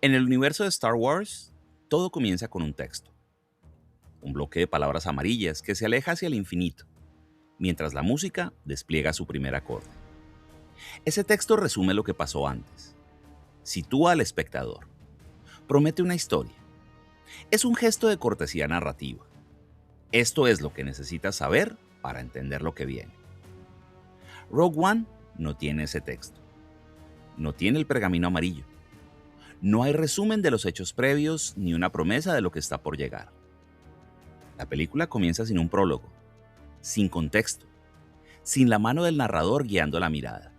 En el universo de Star Wars, todo comienza con un texto, un bloque de palabras amarillas que se aleja hacia el infinito, mientras la música despliega su primer acorde. Ese texto resume lo que pasó antes, sitúa al espectador, promete una historia. Es un gesto de cortesía narrativa. Esto es lo que necesitas saber para entender lo que viene. Rogue One no tiene ese texto, no tiene el pergamino amarillo. No hay resumen de los hechos previos ni una promesa de lo que está por llegar. La película comienza sin un prólogo, sin contexto, sin la mano del narrador guiando la mirada.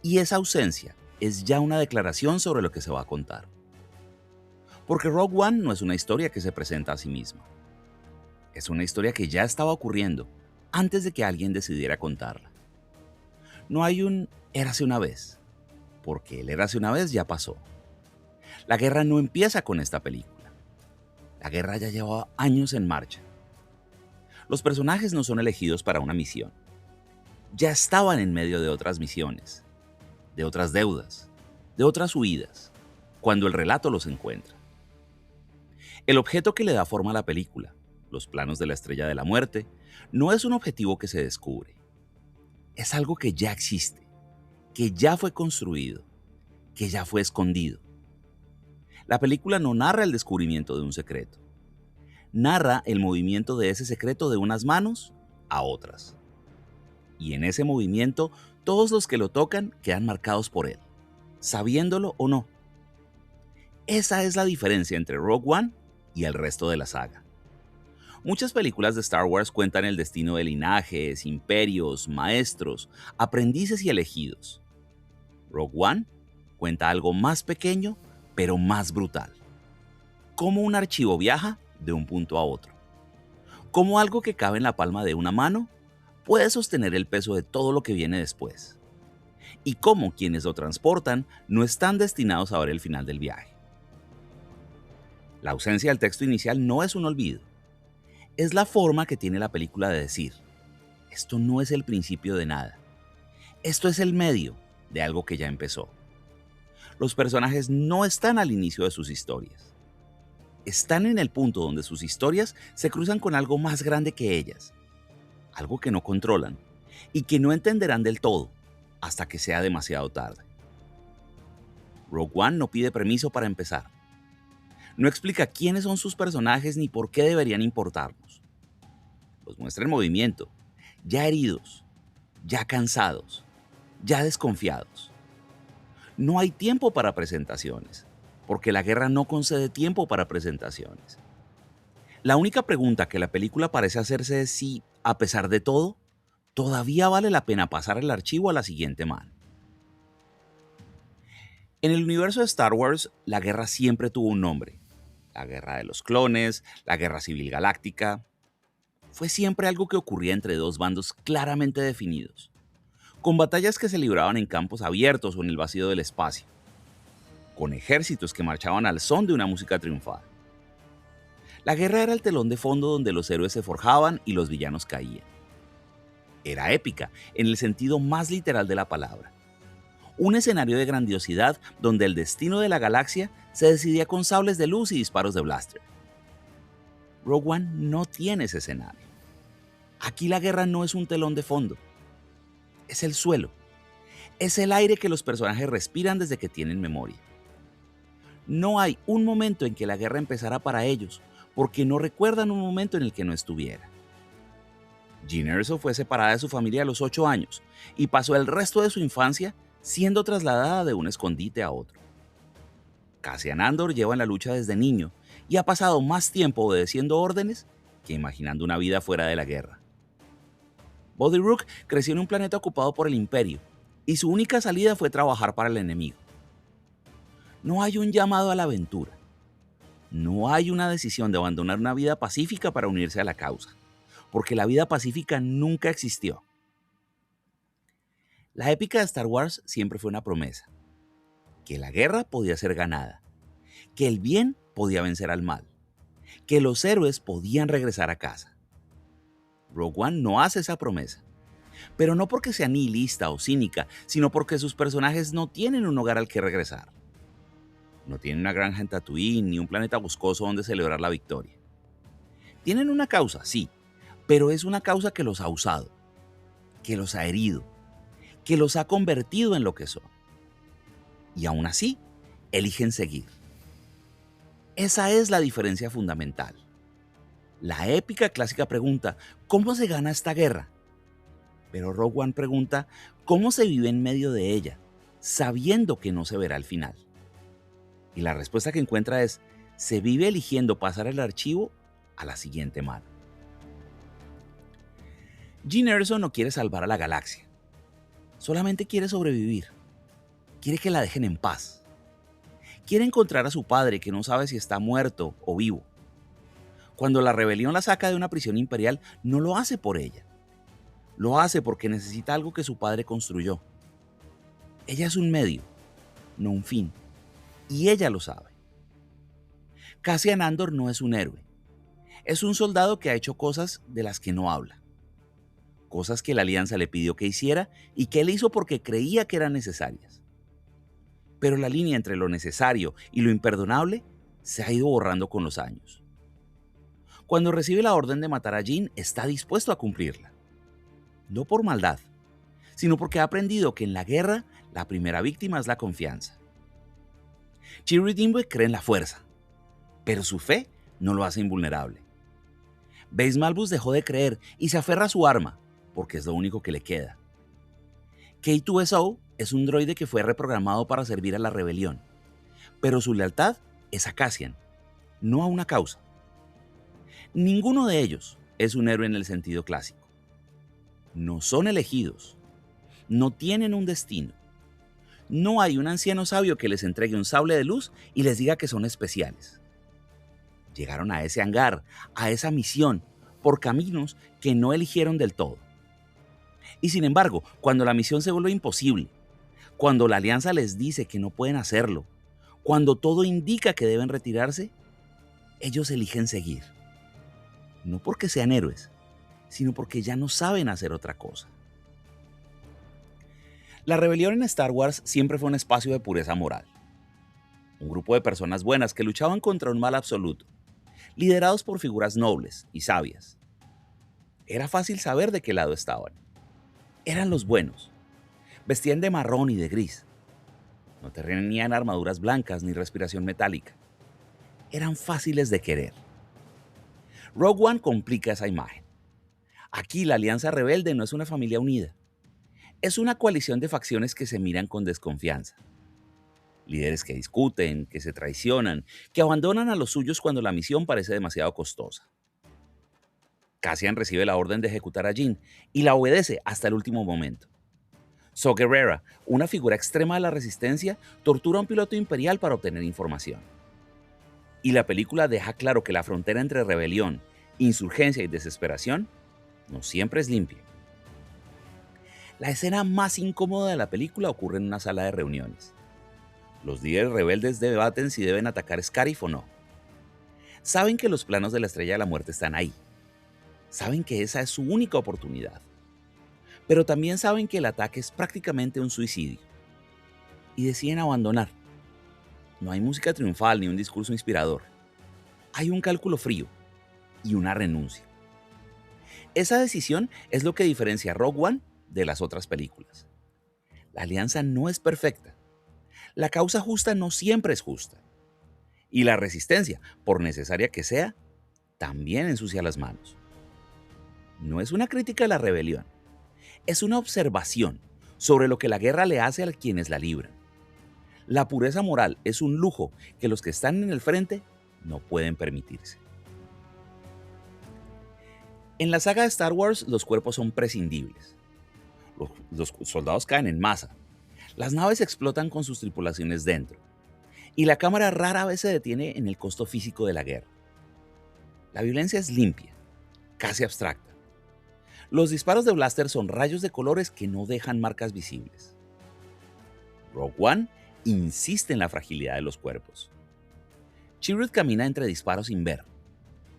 Y esa ausencia es ya una declaración sobre lo que se va a contar. Porque Rogue One no es una historia que se presenta a sí misma. Es una historia que ya estaba ocurriendo antes de que alguien decidiera contarla. No hay un érase una vez, porque el érase una vez ya pasó. La guerra no empieza con esta película. La guerra ya lleva años en marcha. Los personajes no son elegidos para una misión. Ya estaban en medio de otras misiones, de otras deudas, de otras huidas, cuando el relato los encuentra. El objeto que le da forma a la película, los planos de la Estrella de la Muerte, no es un objetivo que se descubre. Es algo que ya existe, que ya fue construido, que ya fue escondido. La película no narra el descubrimiento de un secreto. Narra el movimiento de ese secreto de unas manos a otras. Y en ese movimiento, todos los que lo tocan quedan marcados por él, sabiéndolo o no. Esa es la diferencia entre Rogue One y el resto de la saga. Muchas películas de Star Wars cuentan el destino de linajes, imperios, maestros, aprendices y elegidos. Rogue One cuenta algo más pequeño, pero más brutal. Cómo un archivo viaja de un punto a otro. Cómo algo que cabe en la palma de una mano puede sostener el peso de todo lo que viene después. Y cómo quienes lo transportan no están destinados a ver el final del viaje. La ausencia del texto inicial no es un olvido. Es la forma que tiene la película de decir, esto no es el principio de nada. Esto es el medio de algo que ya empezó. Los personajes no están al inicio de sus historias. Están en el punto donde sus historias se cruzan con algo más grande que ellas. Algo que no controlan y que no entenderán del todo hasta que sea demasiado tarde. Rogue One no pide permiso para empezar. No explica quiénes son sus personajes ni por qué deberían importarnos. Los muestra en movimiento, ya heridos, ya cansados, ya desconfiados. No hay tiempo para presentaciones, porque la guerra no concede tiempo para presentaciones. La única pregunta que la película parece hacerse es si, a pesar de todo, todavía vale la pena pasar el archivo a la siguiente mano. En el universo de Star Wars, la guerra siempre tuvo un nombre. La guerra de los clones, la guerra civil galáctica. Fue siempre algo que ocurría entre dos bandos claramente definidos, con batallas que se libraban en campos abiertos o en el vacío del espacio, con ejércitos que marchaban al son de una música triunfal. La guerra era el telón de fondo donde los héroes se forjaban y los villanos caían. Era épica, en el sentido más literal de la palabra. Un escenario de grandiosidad donde el destino de la galaxia se decidía con sables de luz y disparos de blaster. Rogue One no tiene ese escenario. Aquí la guerra no es un telón de fondo. Es el suelo. Es el aire que los personajes respiran desde que tienen memoria. No hay un momento en que la guerra empezara para ellos, porque no recuerdan un momento en el que no estuviera. Jyn Erso fue separada de su familia a los 8 años y pasó el resto de su infancia siendo trasladada de un escondite a otro. Cassian Andor lleva en la lucha desde niño y ha pasado más tiempo obedeciendo órdenes que imaginando una vida fuera de la guerra. Bodhi Rook creció en un planeta ocupado por el Imperio y su única salida fue trabajar para el enemigo. No hay un llamado a la aventura. No hay una decisión de abandonar una vida pacífica para unirse a la causa, porque la vida pacífica nunca existió. La épica de Star Wars siempre fue una promesa, que la guerra podía ser ganada, que el bien podía vencer al mal, que los héroes podían regresar a casa. Rogue One no hace esa promesa, pero no porque sea nihilista o cínica, sino porque sus personajes no tienen un hogar al que regresar. No tienen una granja en Tatooine ni un planeta boscoso donde celebrar la victoria. Tienen una causa, sí, pero es una causa que los ha usado, que los ha herido, que los ha convertido en lo que son. Y aún así, eligen seguir. Esa es la diferencia fundamental. La épica clásica pregunta, ¿cómo se gana esta guerra? Pero Rogue One pregunta, ¿cómo se vive en medio de ella, sabiendo que no se verá el final? Y la respuesta que encuentra es, se vive eligiendo pasar el archivo a la siguiente mano. Jyn Erso no quiere salvar a la galaxia, solamente quiere sobrevivir, quiere que la dejen en paz. Quiere encontrar a su padre que no sabe si está muerto o vivo. Cuando la rebelión la saca de una prisión imperial, no lo hace por ella. Lo hace porque necesita algo que su padre construyó. Ella es un medio, no un fin. Y ella lo sabe. Cassian Andor no es un héroe. Es un soldado que ha hecho cosas de las que no habla. Cosas que la Alianza le pidió que hiciera y que él hizo porque creía que eran necesarias. Pero la línea entre lo necesario y lo imperdonable se ha ido borrando con los años. Cuando recibe la orden de matar a Jyn, está dispuesto a cumplirla. No por maldad, sino porque ha aprendido que en la guerra la primera víctima es la confianza. Chirrut Îmwe cree en la fuerza, pero su fe no lo hace invulnerable. Baze Malbus dejó de creer y se aferra a su arma, porque es lo único que le queda. K2SO es un droide que fue reprogramado para servir a la rebelión, pero su lealtad es a Cassian, no a una causa. Ninguno de ellos es un héroe en el sentido clásico. No son elegidos, no tienen un destino. No hay un anciano sabio que les entregue un sable de luz y les diga que son especiales. Llegaron a ese hangar, a esa misión, por caminos que no eligieron del todo. Y sin embargo, cuando la misión se vuelve imposible, cuando la Alianza les dice que no pueden hacerlo, cuando todo indica que deben retirarse, ellos eligen seguir. No porque sean héroes, sino porque ya no saben hacer otra cosa. La rebelión en Star Wars siempre fue un espacio de pureza moral. Un grupo de personas buenas que luchaban contra un mal absoluto, liderados por figuras nobles y sabias. Era fácil saber de qué lado estaban. Eran los buenos. Vestían de marrón y de gris. No tenían armaduras blancas ni respiración metálica. Eran fáciles de querer. Rogue One complica esa imagen. Aquí la Alianza Rebelde no es una familia unida. Es una coalición de facciones que se miran con desconfianza. Líderes que discuten, que se traicionan, que abandonan a los suyos cuando la misión parece demasiado costosa. Cassian recibe la orden de ejecutar a Jyn y la obedece hasta el último momento. Saw Gerrera, una figura extrema de la resistencia, tortura a un piloto imperial para obtener información. Y la película deja claro que la frontera entre rebelión, insurgencia y desesperación no siempre es limpia. La escena más incómoda de la película ocurre en una sala de reuniones. Los líderes rebeldes debaten si deben atacar Scarif o no. Saben que los planos de la Estrella de la Muerte están ahí. Saben que esa es su única oportunidad. Pero también saben que el ataque es prácticamente un suicidio. Y deciden abandonar. No hay música triunfal ni un discurso inspirador. Hay un cálculo frío y una renuncia. Esa decisión es lo que diferencia a Rogue One de las otras películas. La alianza no es perfecta. La causa justa no siempre es justa. Y la resistencia, por necesaria que sea, también ensucia las manos. No es una crítica a la rebelión. Es una observación sobre lo que la guerra le hace a quienes la libran. La pureza moral es un lujo que los que están en el frente no pueden permitirse. En la saga de Star Wars, los cuerpos son prescindibles. Los soldados caen en masa. Las naves explotan con sus tripulaciones dentro. Y la cámara rara vez se detiene en el costo físico de la guerra. La violencia es limpia, casi abstracta. Los disparos de blaster son rayos de colores que no dejan marcas visibles. Rogue One insiste en la fragilidad de los cuerpos. Chirrut camina entre disparos sin ver,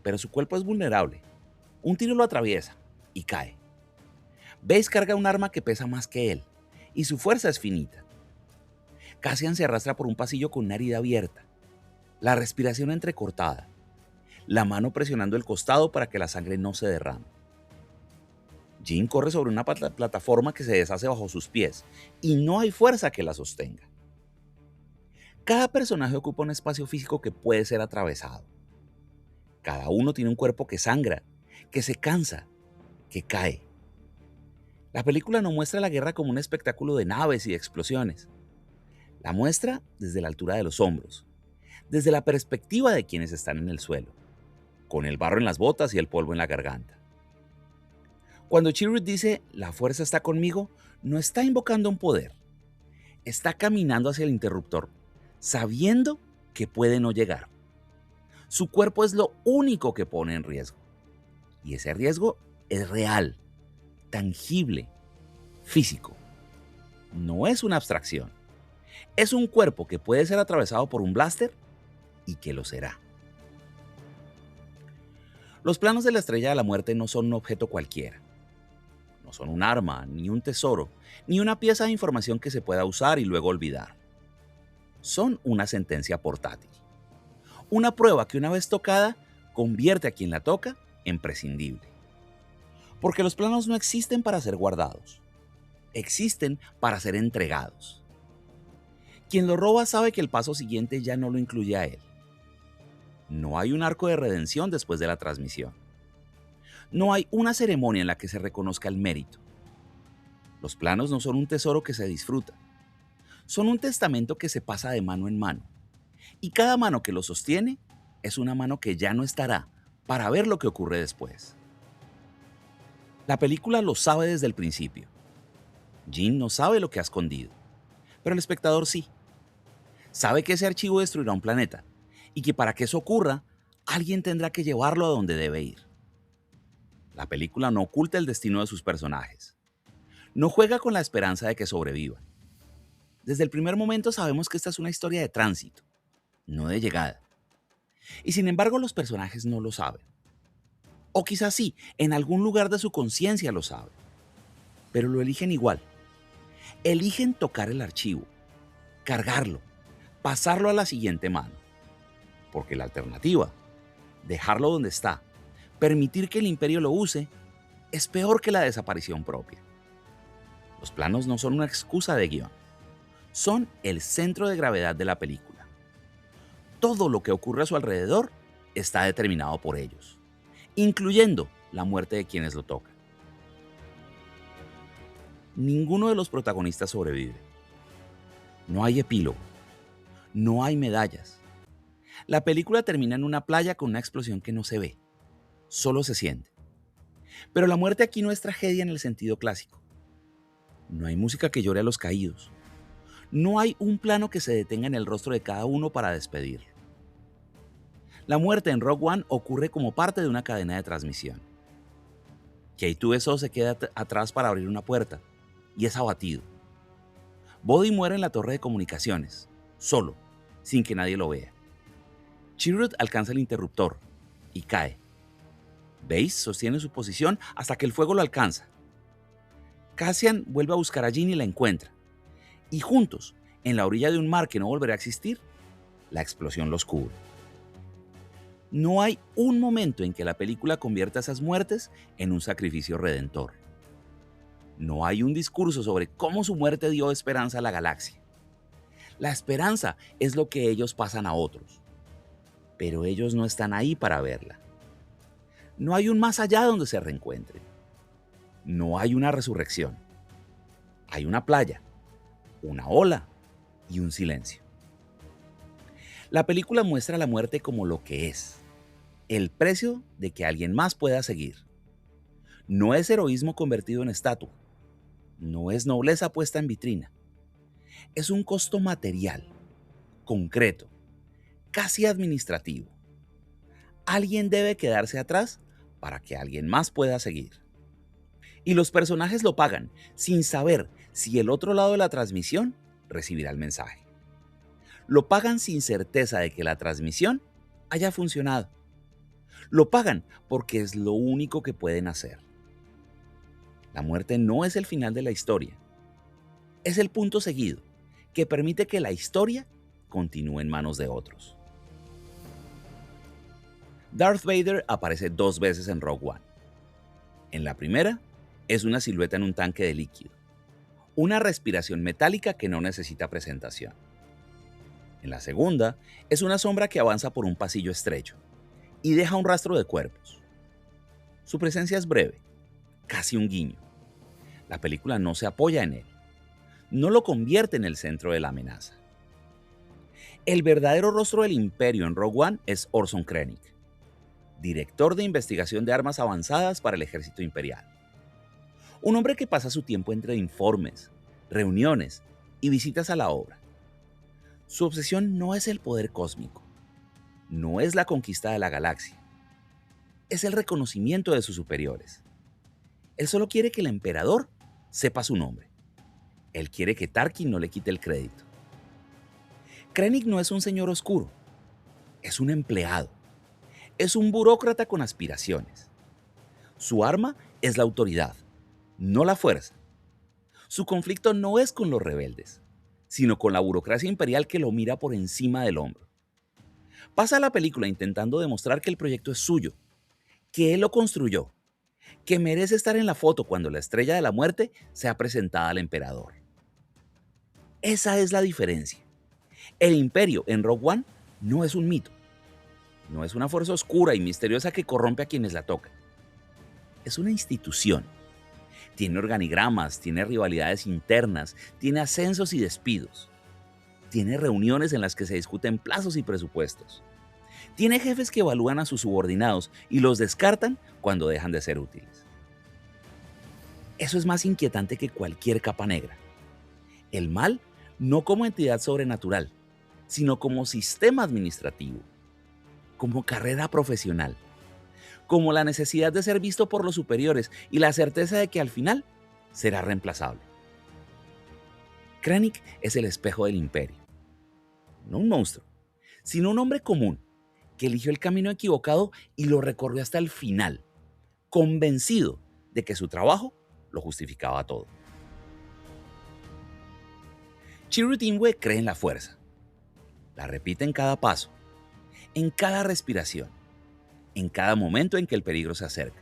pero su cuerpo es vulnerable. Un tiro lo atraviesa y cae. Baze carga un arma que pesa más que él, y su fuerza es finita. Cassian se arrastra por un pasillo con una herida abierta, la respiración entrecortada, la mano presionando el costado para que la sangre no se derrame. Jean corre sobre una plataforma que se deshace bajo sus pies y no hay fuerza que la sostenga. Cada personaje ocupa un espacio físico que puede ser atravesado. Cada uno tiene un cuerpo que sangra, que se cansa, que cae. La película no muestra la guerra como un espectáculo de naves y explosiones. La muestra desde la altura de los hombros, desde la perspectiva de quienes están en el suelo, con el barro en las botas y el polvo en la garganta. Cuando Chirrut dice "la fuerza está conmigo", no está invocando un poder. Está caminando hacia el interruptor, sabiendo que puede no llegar. Su cuerpo es lo único que pone en riesgo. Y ese riesgo es real, tangible, físico. No es una abstracción. Es un cuerpo que puede ser atravesado por un blaster y que lo será. Los planos de la Estrella de la Muerte no son un objeto cualquiera. No son un arma, ni un tesoro, ni una pieza de información que se pueda usar y luego olvidar. Son una sentencia portátil. Una prueba que una vez tocada convierte a quien la toca en prescindible. Porque los planos no existen para ser guardados. Existen para ser entregados. Quien lo roba sabe que el paso siguiente ya no lo incluye a él. No hay un arco de redención después de la transmisión. No hay una ceremonia en la que se reconozca el mérito. Los planos no son un tesoro que se disfruta. Son un testamento que se pasa de mano en mano. Y cada mano que lo sostiene es una mano que ya no estará para ver lo que ocurre después. La película lo sabe desde el principio. Jean no sabe lo que ha escondido, pero el espectador sí. Sabe que ese archivo destruirá un planeta y que para que eso ocurra, alguien tendrá que llevarlo a donde debe ir. La película no oculta el destino de sus personajes. No juega con la esperanza de que sobrevivan. Desde el primer momento sabemos que esta es una historia de tránsito, no de llegada. Y sin embargo los personajes no lo saben. O quizás sí, en algún lugar de su conciencia lo saben. Pero lo eligen igual. Eligen tocar el archivo, cargarlo, pasarlo a la siguiente mano. Porque la alternativa, dejarlo donde está, permitir que el imperio lo use, es peor que la desaparición propia. Los planos no son una excusa de guión. Son el centro de gravedad de la película. Todo lo que ocurre a su alrededor está determinado por ellos, incluyendo la muerte de quienes lo tocan. Ninguno de los protagonistas sobrevive. No hay epílogo. No hay medallas. La película termina en una playa con una explosión que no se ve, solo se siente. Pero la muerte aquí no es tragedia en el sentido clásico. No hay música que llore a los caídos. No hay un plano que se detenga en el rostro de cada uno para despedirlo. La muerte en Rogue One ocurre como parte de una cadena de transmisión. K2SO se queda atrás para abrir una puerta y es abatido. Bodhi muere en la torre de comunicaciones, solo, sin que nadie lo vea. Chirrut alcanza el interruptor y cae. Base sostiene su posición hasta que el fuego lo alcanza. Cassian vuelve a buscar a Jean y la encuentra. Y juntos, en la orilla de un mar que no volverá a existir, la explosión los cubre. No hay un momento en que la película convierta esas muertes en un sacrificio redentor. No hay un discurso sobre cómo su muerte dio esperanza a la galaxia. La esperanza es lo que ellos pasan a otros, pero ellos no están ahí para verla. No hay un más allá donde se reencuentren. No hay una resurrección. Hay una playa, una ola y un silencio. La película muestra la muerte como lo que es, el precio de que alguien más pueda seguir. No es heroísmo convertido en estatua, no es nobleza puesta en vitrina. Es un costo material, concreto, casi administrativo. Alguien debe quedarse atrás para que alguien más pueda seguir. Y los personajes lo pagan sin saber si el otro lado de la transmisión recibirá el mensaje. Lo pagan sin certeza de que la transmisión haya funcionado. Lo pagan porque es lo único que pueden hacer. La muerte no es el final de la historia. Es el punto seguido, que permite que la historia continúe en manos de otros. Darth Vader aparece 2 veces en Rogue One. En la primera, es una silueta en un tanque de líquido, una respiración metálica que no necesita presentación. En la segunda, es una sombra que avanza por un pasillo estrecho y deja un rastro de cuerpos. Su presencia es breve, casi un guiño. La película no se apoya en él, no lo convierte en el centro de la amenaza. El verdadero rostro del Imperio en Rogue One es Orson Krennic, director de investigación de armas avanzadas para el ejército imperial. Un hombre que pasa su tiempo entre informes, reuniones y visitas a la obra. Su obsesión no es el poder cósmico, no es la conquista de la galaxia, es el reconocimiento de sus superiores. Él solo quiere que el emperador sepa su nombre. Él quiere que Tarkin no le quite el crédito. Krennic no es un señor oscuro, es un empleado, es un burócrata con aspiraciones. Su arma es la autoridad, no la fuerza. Su conflicto no es con los rebeldes, sino con la burocracia imperial que lo mira por encima del hombro. Pasa la película intentando demostrar que el proyecto es suyo, que él lo construyó, que merece estar en la foto cuando la Estrella de la Muerte sea presentada al emperador. Esa es la diferencia. El Imperio en Rogue One no es un mito, no es una fuerza oscura y misteriosa que corrompe a quienes la tocan. Es una institución. Tiene organigramas, tiene rivalidades internas, tiene ascensos y despidos. Tiene reuniones en las que se discuten plazos y presupuestos. Tiene jefes que evalúan a sus subordinados y los descartan cuando dejan de ser útiles. Eso es más inquietante que cualquier capa negra. El mal no como entidad sobrenatural, sino como sistema administrativo, como carrera profesional, como la necesidad de ser visto por los superiores y la certeza de que al final será reemplazable. Krennic es el espejo del imperio, no un monstruo, sino un hombre común que eligió el camino equivocado y lo recorrió hasta el final, convencido de que su trabajo lo justificaba todo. Chirrut Îmwe cree en la fuerza. La repite en cada paso, en cada respiración, en cada momento en que el peligro se acerca.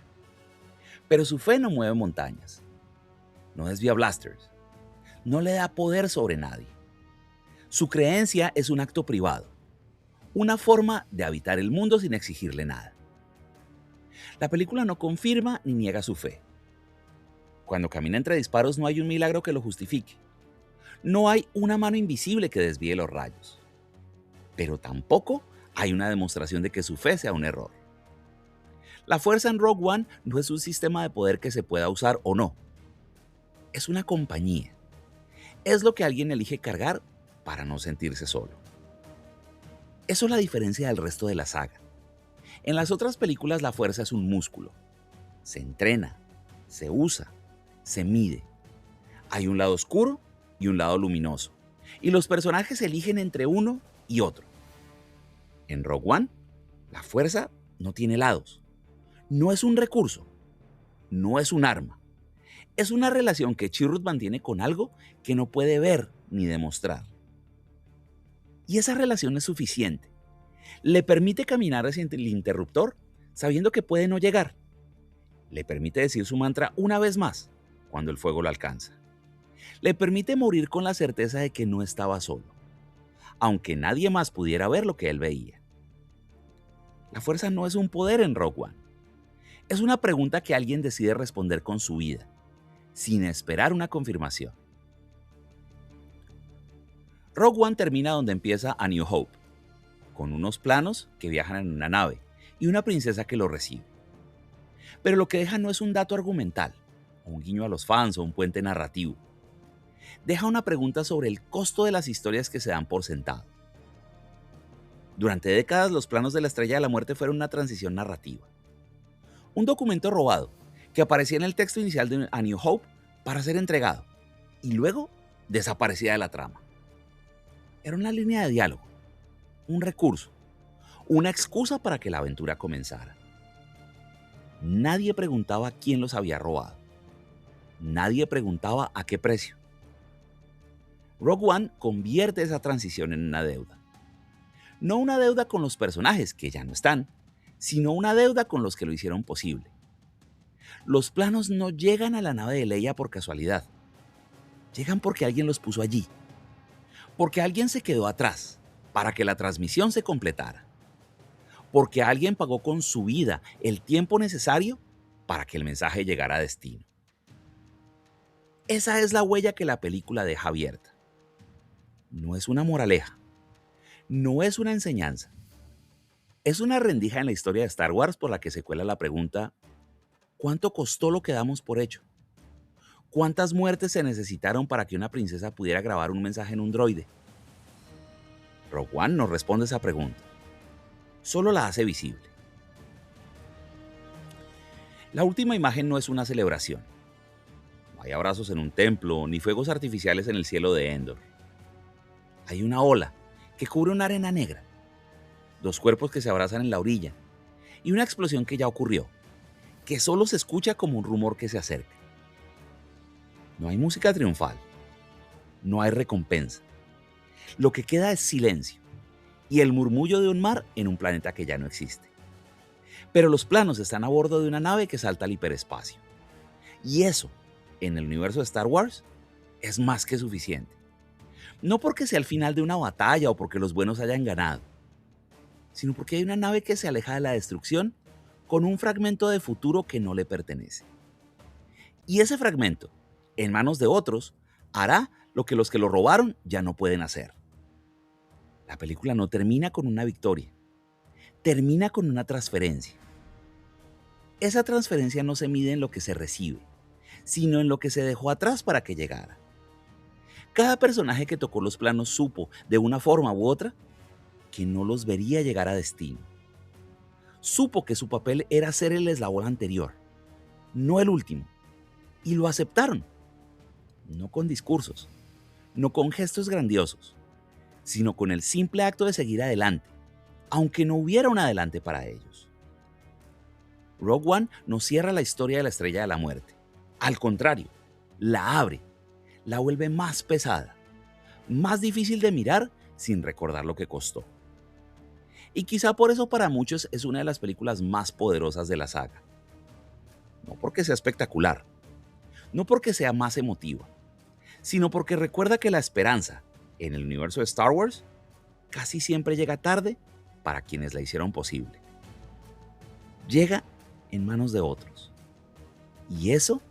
Pero su fe no mueve montañas, no desvía blasters, no le da poder sobre nadie. Su creencia es un acto privado, una forma de habitar el mundo sin exigirle nada. La película no confirma ni niega su fe. Cuando camina entre disparos no hay un milagro que lo justifique. No hay una mano invisible que desvíe los rayos. Pero tampoco hay una demostración de que su fe sea un error. La fuerza en Rogue One no es un sistema de poder que se pueda usar o no. Es una compañía. Es lo que alguien elige cargar para no sentirse solo. Eso es la diferencia del resto de la saga. En las otras películas la fuerza es un músculo. Se entrena, se usa, se mide. Hay un lado oscuro y un lado luminoso. Y los personajes eligen entre uno y otro. En Rogue One, la fuerza no tiene lados. No es un recurso. No es un arma. Es una relación que Chirrut mantiene con algo que no puede ver ni demostrar. Y esa relación es suficiente. Le permite caminar hacia el interruptor sabiendo que puede no llegar. Le permite decir su mantra una vez más cuando el fuego lo alcanza. Le permite morir con la certeza de que no estaba solo, aunque nadie más pudiera ver lo que él veía. La fuerza no es un poder en Rogue One. Es una pregunta que alguien decide responder con su vida, sin esperar una confirmación. Rogue One termina donde empieza A New Hope, con unos planos que viajan en una nave y una princesa que lo recibe. Pero lo que deja no es un dato argumental, o un guiño a los fans o un puente narrativo. Deja una pregunta sobre el costo de las historias que se dan por sentado. Durante décadas los planos de la Estrella de la Muerte fueron una transición narrativa. Un documento robado que aparecía en el texto inicial de A New Hope para ser entregado y luego desaparecía de la trama. Era una línea de diálogo, un recurso, una excusa para que la aventura comenzara. Nadie preguntaba quién los había robado. Nadie preguntaba a qué precio. Rogue One convierte esa transición en una deuda. No una deuda con los personajes, que ya no están, sino una deuda con los que lo hicieron posible. Los planos no llegan a la nave de Leia por casualidad. Llegan porque alguien los puso allí. Porque alguien se quedó atrás para que la transmisión se completara. Porque alguien pagó con su vida el tiempo necesario para que el mensaje llegara a destino. Esa es la huella que la película deja abierta. No es una moraleja. No es una enseñanza. Es una rendija en la historia de Star Wars por la que se cuela la pregunta: ¿cuánto costó lo que damos por hecho? ¿Cuántas muertes se necesitaron para que una princesa pudiera grabar un mensaje en un droide? Rogue One no responde esa pregunta. Solo la hace visible. La última imagen no es una celebración. No hay abrazos en un templo ni fuegos artificiales en el cielo de Endor. Hay una ola que cubre una arena negra, dos cuerpos que se abrazan en la orilla y una explosión que ya ocurrió, que solo se escucha como un rumor que se acerca. No hay música triunfal, no hay recompensa. Lo que queda es silencio y el murmullo de un mar en un planeta que ya no existe. Pero los planos están a bordo de una nave que salta al hiperespacio. Y eso, en el universo de Star Wars, es más que suficiente. No porque sea el final de una batalla o porque los buenos hayan ganado, sino porque hay una nave que se aleja de la destrucción con un fragmento de futuro que no le pertenece. Y ese fragmento, en manos de otros, hará lo que los que lo robaron ya no pueden hacer. La película no termina con una victoria, termina con una transferencia. Esa transferencia no se mide en lo que se recibe, sino en lo que se dejó atrás para que llegara. Cada personaje que tocó los planos supo, de una forma u otra, que no los vería llegar a destino. Supo que su papel era ser el eslabón anterior, no el último. Y lo aceptaron. No con discursos, no con gestos grandiosos, sino con el simple acto de seguir adelante, aunque no hubiera un adelante para ellos. Rogue One no cierra la historia de la Estrella de la Muerte. Al contrario, la abre, la vuelve más pesada, más difícil de mirar sin recordar lo que costó. Y quizá por eso para muchos es una de las películas más poderosas de la saga. No porque sea espectacular, no porque sea más emotiva, sino porque recuerda que la esperanza en el universo de Star Wars casi siempre llega tarde para quienes la hicieron posible. Llega en manos de otros. Y eso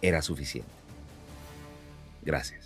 era suficiente. Gracias.